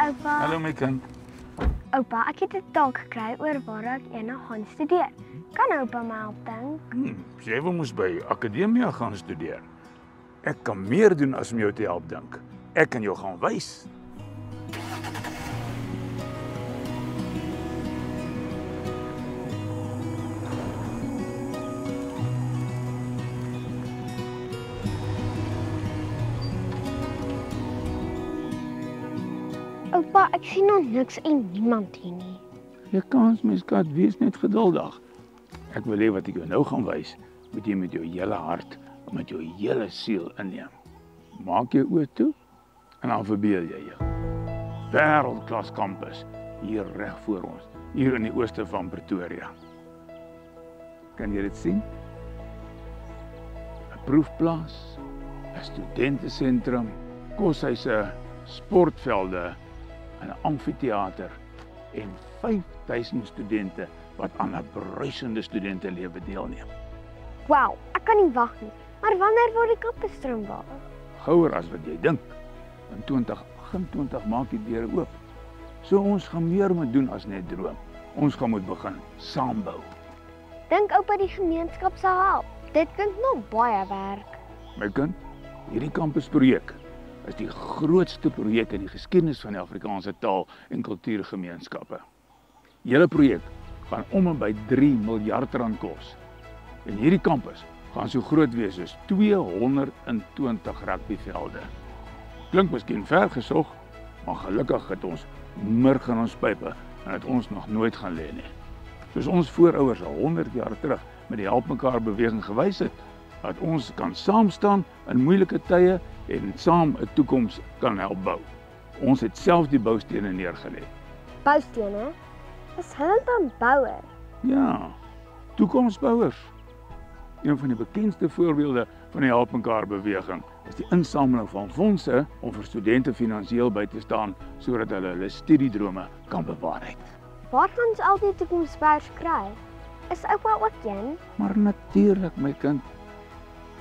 oupa. Hallo my kind. Oupa, ek het 'n taak gekry oor waar ek eendag gaan studeer. Kan oupa my help dink? Jy wil mos by akademia gaan studeer. Ek kan meer doen as om jou te help dink. Ek kan jou gaan wys. Oupa, ek sien nog niks en niemand hier nie. Jy kans my skat, wees net geduldig. Ek wil hê wat ek jou nou gaan wys, moet jy met jou hele hart en met jou hele siel inneem. Maak jou oë toe en dan verbeel jy jou. Wêreldklas kampus hier reg voor ons, hier in die ooste van Pretoria. Kan jy dit sien? 'n Proefplaas, 'n studentesentrum, koshuise, sportvelde, 'n amfitheater en 5000 studente wat aan 'n bruisende studentelewe deelneem. Wow, ek kan nie wag nie. Maar wanneer word die kampusstroom waar? Gouer as wat jy dink. In 2028 maak die deure oop. So ons gaan meer moet doen as net droom. Ons gaan moet begin saambou. Dink oupa die gemeenskap sal help? Dit klink nog baie werk. My kind, hierdie kampusprojek is die grootste projek in die geskiedenis van die Afrikaanse taal en kultuurgemeenskappe. Die hele projek gaan om en by 3 miljard rand kos. En hierdie kampus gaan so groot wees soos 220 rugbyvelde. Klink miskien ver gesog, maar gelukkig het ons murg in ons pype en het ons nog nooit gaan lê nie. Soos ons voorouers al 100 jaar terug met die Help Mekaar beweging gewys het, dat ons kan saam staan in moeilike tye en saam 'n toekoms kan help bou. Ons het self die boustene neergelê. Boustene? Is hulle dan bouers? Ja, toekomsbouers. Een van die bekendste voorbeelde van die Help Mekaar beweging is die insameling van fondse om vir studente finansiëel by te staan sodat hulle studiedrome kan bewaarheid. Waar gaan ons al die toekomsbouers kry? Is oupa ook een? Maar natuurlik my kind,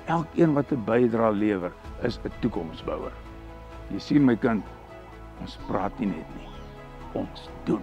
elkeen wat 'n bydrae lewer is 'n toekomsbouer. Jy sien my kind, ons praat nie net nie, ons doen.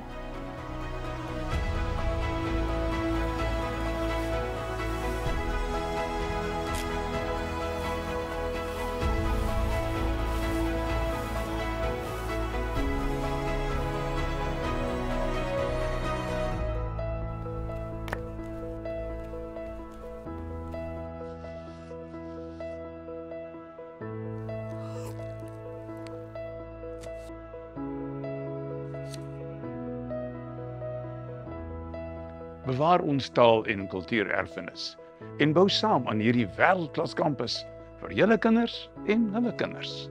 Bewaar ons taal en kultuurerfenis en bou saam aan hierdie wêreldklas kampus vir julle kinders en hulle kinders.